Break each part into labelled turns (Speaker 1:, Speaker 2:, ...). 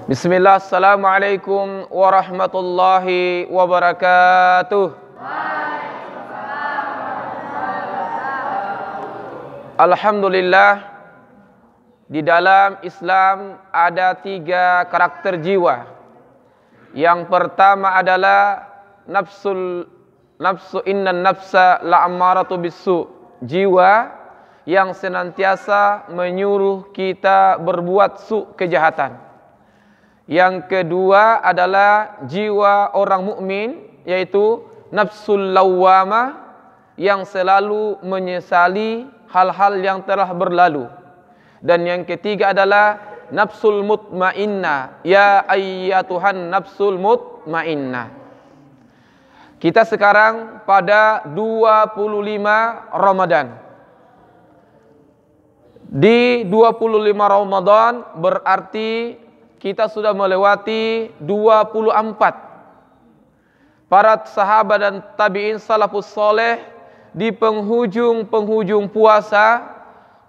Speaker 1: Bismillah, assalamualaikum warahmatullahi wabarakatuh. Alhamdulillah, di dalam Islam ada 3 karakter jiwa. Yang pertama adalah nafsu innan nafsa la'ammaratu bisu, jiwa yang senantiasa menyuruh kita berbuat kejahatan. Yang kedua adalah jiwa orang mukmin, yaitu nafsul lawwamah, yang selalu menyesali hal-hal yang telah berlalu. Dan yang ketiga adalah nafsul mutmainnah, ya ayyatuhan nafsul mutmainnah. Kita sekarang pada 25 Ramadan. Di 25 Ramadan berarti kita sudah melewati 24. Para sahabat dan tabi'in salafus soleh di penghujung puasa,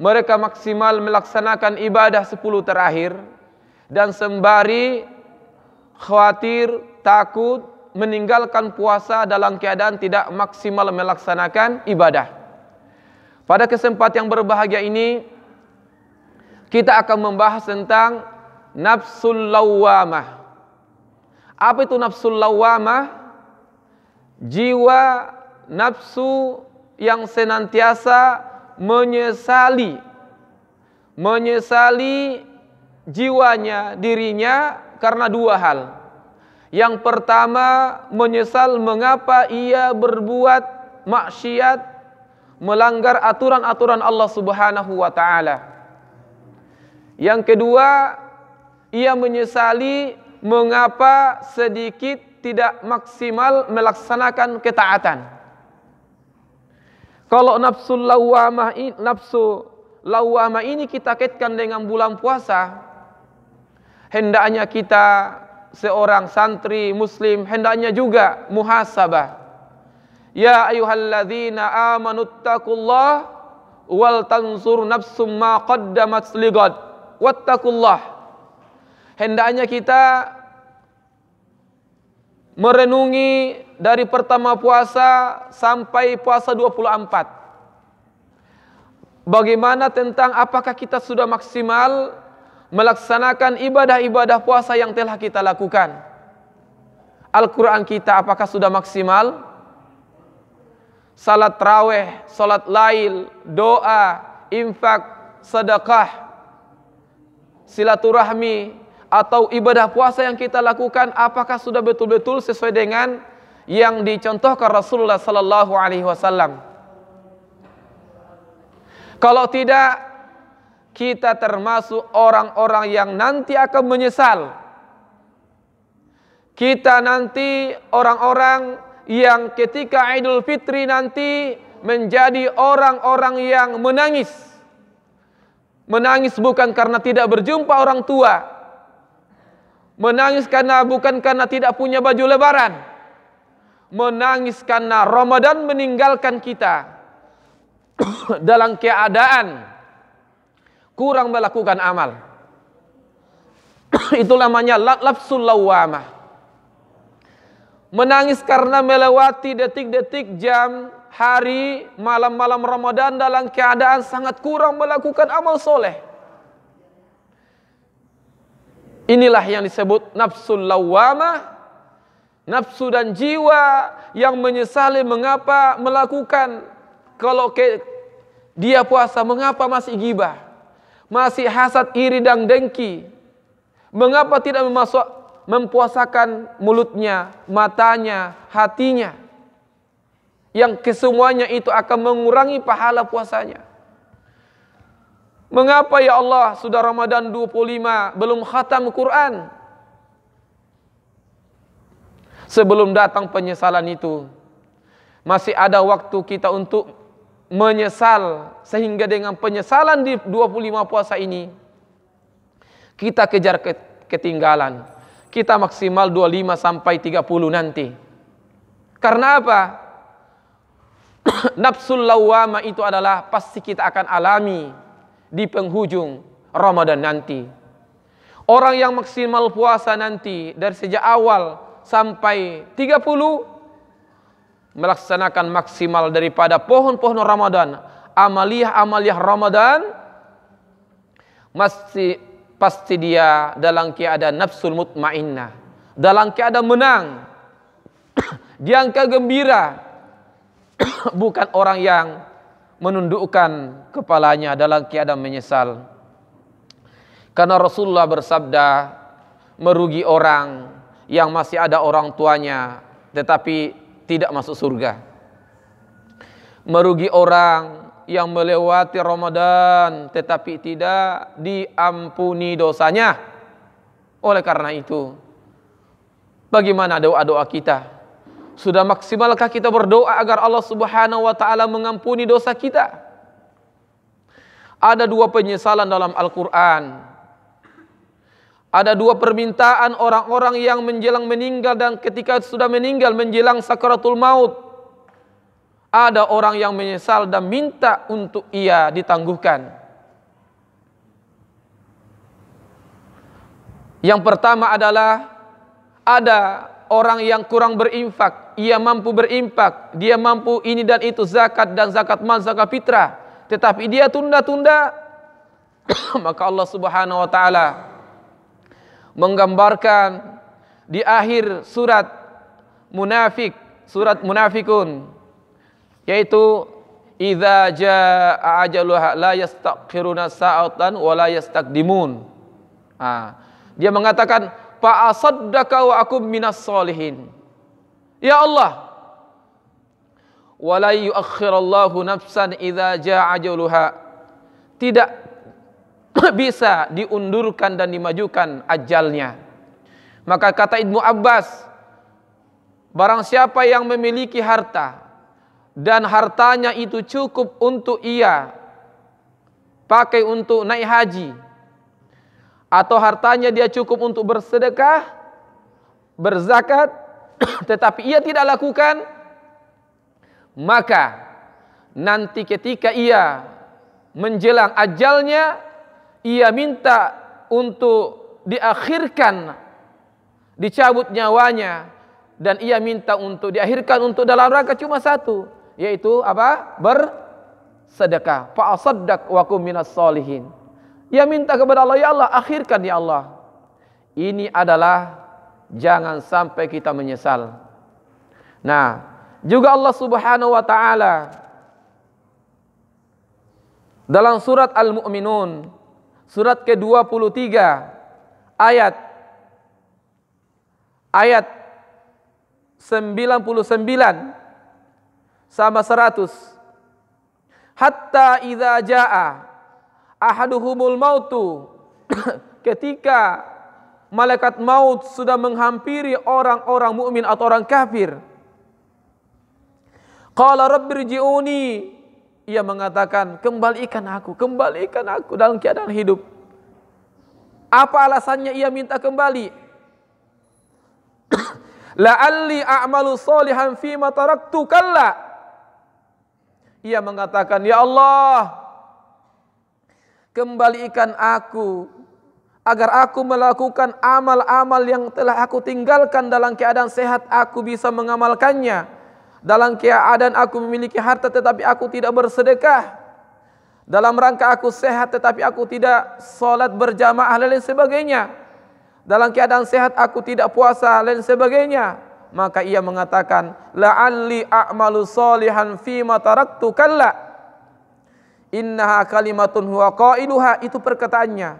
Speaker 1: mereka maksimal melaksanakan ibadah 10 terakhir, dan sembari khawatir, takut meninggalkan puasa dalam keadaan tidak maksimal melaksanakan ibadah. Pada kesempatan yang berbahagia ini, kita akan membahas tentang nafsul lawwamah. Apa itu nafsul lawwamah? Jiwa nafsu yang senantiasa menyesali jiwanya, dirinya karena 2 hal. Yang pertama, menyesal mengapa ia berbuat maksiat, melanggar aturan-aturan Allah Subhanahu wa taala. Yang kedua, ia menyesali mengapa sedikit tidak maksimal melaksanakan ketaatan. Kalau nafsu lawwamah ini kita kaitkan dengan bulan puasa, hendaknya kita seorang santri muslim hendaknya juga muhasabah. Ya ayyuhalladzina amanuttaqullah wal tanzur nafsum ma qaddamat ligad wattaqullah. Hendaknya kita merenungi dari pertama puasa sampai puasa 24. Bagaimana tentang apakah kita sudah maksimal melaksanakan ibadah-ibadah puasa yang telah kita lakukan? Al-Quran kita apakah sudah maksimal? Salat tarawih, salat lail, doa, infak, sedekah, silaturahmi, atau ibadah puasa yang kita lakukan, apakah sudah betul-betul sesuai dengan yang dicontohkan Rasulullah sallallahu alaihi wasallam? Kalau tidak, kita termasuk orang-orang yang nanti akan menyesal. Kita nanti orang-orang yang ketika Idul Fitri nanti menjadi orang-orang yang menangis. Menangis bukan karena tidak berjumpa orang tua, menangis bukan karena tidak punya baju lebaran, menangis karena Ramadan meninggalkan kita dalam keadaan kurang melakukan amal. Itu namanya nafsul lawwamah. Menangis karena melewati detik-detik, jam, hari, malam-malam Ramadan dalam keadaan sangat kurang melakukan amal soleh. Inilah yang disebut nafsul lawwamah, nafsu dan jiwa yang menyesali mengapa melakukan. Kalau dia puasa, mengapa masih gibah, masih hasad, iri dan dengki? Mengapa tidak mempuasakan mulutnya, matanya, hatinya, yang kesemuanya itu akan mengurangi pahala puasanya? Mengapa ya Allah sudah Ramadan 25 belum khatam Quran? Sebelum datang penyesalan itu, masih ada waktu kita untuk menyesal, sehingga dengan penyesalan di 25 puasa ini kita kejar ketinggalan. Kita maksimal 25 sampai 30 nanti. Karena apa? Nafsul lawwamah itu adalah pasti kita akan alami di penghujung Ramadan nanti. Orang yang maksimal puasa nanti dari sejak awal sampai 30 melaksanakan maksimal daripada pohon-pohon Ramadan, amaliyah-amaliyah Ramadan, pasti dia dalam keadaan nafsul mutmainnah, dalam keadaan menang, diangka gembira, bukan orang yang menundukkan kepalanya dalam keadaan menyesal. Karena Rasulullah bersabda, merugi orang yang masih ada orang tuanya tetapi tidak masuk surga. Merugi orang yang melewati Ramadan tetapi tidak diampuni dosanya. Oleh karena itu, bagaimana doa-doa kita? Sudah maksimalkah kita berdoa agar Allah Subhanahu wa taala mengampuni dosa kita? Ada dua penyesalan dalam Al-Qur'an. Ada dua permintaan orang-orang yang menjelang meninggal dan ketika sudah meninggal menjelang sakaratul maut. Ada orang yang menyesal dan minta untuk ia ditangguhkan. Yang pertama adalah ada orang yang kurang berinfak, ia mampu berinfak, dia mampu ini dan itu, zakat dan zakat mal, zakat fitrah, tetapi dia tunda-tunda. Maka Allah Subhanahu wa taala menggambarkan di akhir surat munafik, surat munafikun, yaitu idza jaa ajaluha la yastakhiruna sa'atan wa la yastaqdimun. Dia mengatakan fa asaddaka wa akum minas solihin. Ya Allah, wa la yuakhirallahu nafsan idza jaa ajaluha. Tidak bisa diundurkan dan dimajukan ajalnya. Maka kata Ibnu Abbas, barang siapa yang memiliki harta dan hartanya itu cukup untuk ia pakai untuk naik haji, atau hartanya dia cukup untuk bersedekah, berzakat, tetapi ia tidak lakukan, maka nanti ketika ia menjelang ajalnya, ia minta untuk diakhirkan, dicabut nyawanya, dan ia minta untuk diakhirkan untuk dalam rangka cuma satu, yaitu apa? Bersedekah. Fa asaddaq wa kum minas solihin. Ia minta kepada Allah, ya Allah, akhirkan ya Allah. Ini adalah jangan sampai kita menyesal. Nah, juga Allah Subhanahu wa taala dalam surat Al-Mu'minun, surat ke-23 ayat 99 sama 100. Hatta idza jaa ahaduhumul mautu, ketika malaikat maut sudah menghampiri orang-orang mukmin atau orang kafir, qala rabbirji'uni, ia mengatakan, kembalikan aku dalam keadaan hidup. Apa alasannya ia minta kembali? La'alli a'malu sholihan fima taraktu, kalla. Ia mengatakan, ya Allah, kembalikan aku agar aku melakukan amal-amal yang telah aku tinggalkan dalam keadaan sehat, aku bisa mengamalkannya. Dalam keadaan aku memiliki harta tetapi aku tidak bersedekah, dalam rangka aku sehat tetapi aku tidak salat berjamaah dan lain sebagainya, dalam keadaan sehat aku tidak puasa dan lain sebagainya. Maka ia mengatakan, la'alli a'malu sholihan fima taraktu, kalla innaha kalimatun huwa qailuha, itu perkataannya.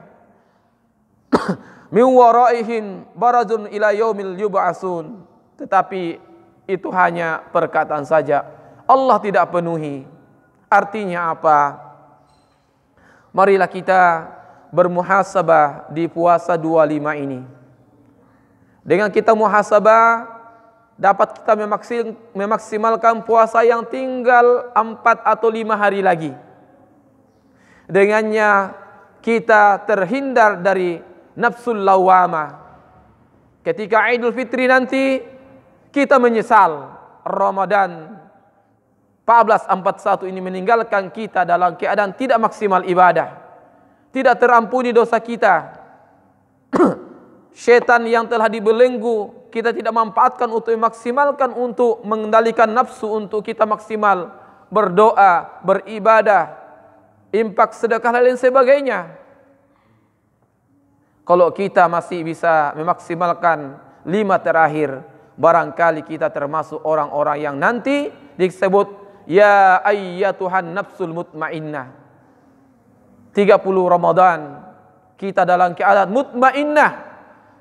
Speaker 1: Min waraihim barazun ila yaumil yub'atsun, tetapi itu hanya perkataan saja, Allah tidak penuhi. Artinya apa? Marilah kita bermuhasabah di puasa 25 ini. Dengan kita muhasabah, dapat kita memaksimalkan puasa yang tinggal 4 atau 5 hari lagi. Dengannya kita terhindar dari nafsul lawamah. Ketika Idul Fitri nanti, kita menyesal Ramadan 1441 ini meninggalkan kita dalam keadaan tidak maksimal ibadah, tidak terampuni dosa kita. Syaitan yang telah dibelenggu, kita tidak manfaatkan untuk memaksimalkan, untuk mengendalikan nafsu, untuk kita maksimal berdoa, beribadah, infak, sedekah dan lain sebagainya. Kalau kita masih bisa memaksimalkan 5 terakhir, barangkali kita termasuk orang-orang yang nanti disebut ya ayyatuhan nafsul mutmainnah. 30 Ramadan kita dalam keadaan mutmainnah.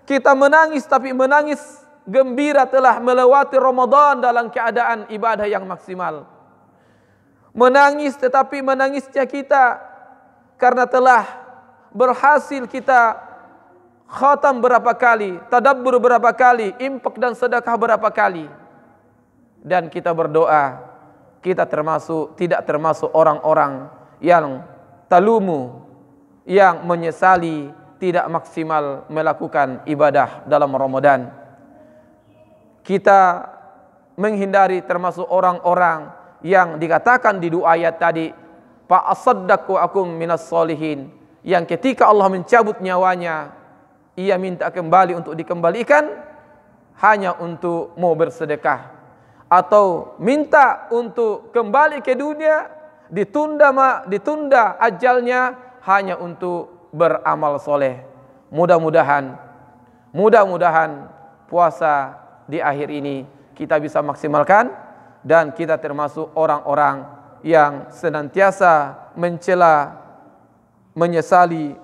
Speaker 1: Kita menangis, tapi menangis gembira telah melewati Ramadan dalam keadaan ibadah yang maksimal. Menangis, tetapi menangisnya kita karena telah berhasil kita khatam berapa kali, tadabbur berapa kali, infak dan sedekah berapa kali. Dan kita berdoa, kita tidak termasuk orang-orang yang talumu, yang menyesali tidak maksimal melakukan ibadah dalam Ramadan. Kita menghindari termasuk orang-orang yang dikatakan di 2 ayat tadi, fa asaddaqu akum minas solihin, yang ketika Allah mencabut nyawanya, ia minta kembali untuk dikembalikan hanya untuk mau bersedekah, atau minta untuk kembali ke dunia, ditunda ajalnya hanya untuk beramal soleh. Mudah-mudahan puasa di akhir ini kita bisa maksimalkan, dan kita termasuk orang-orang yang senantiasa mencela, menyesali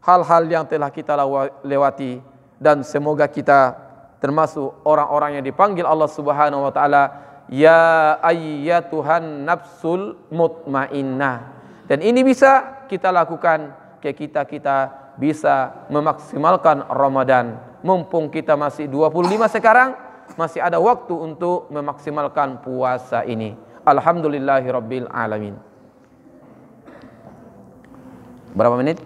Speaker 1: hal-hal yang telah kita lewati, dan semoga kita termasuk orang-orang yang dipanggil Allah Subhanahu wa taala ya ayyatuhan nafsul mutmainnah. Dan ini bisa kita lakukan kita bisa memaksimalkan Ramadan. Mumpung kita masih 25 sekarang, masih ada waktu untuk memaksimalkan puasa ini. Alhamdulillahirabbil alamin. Berapa menit?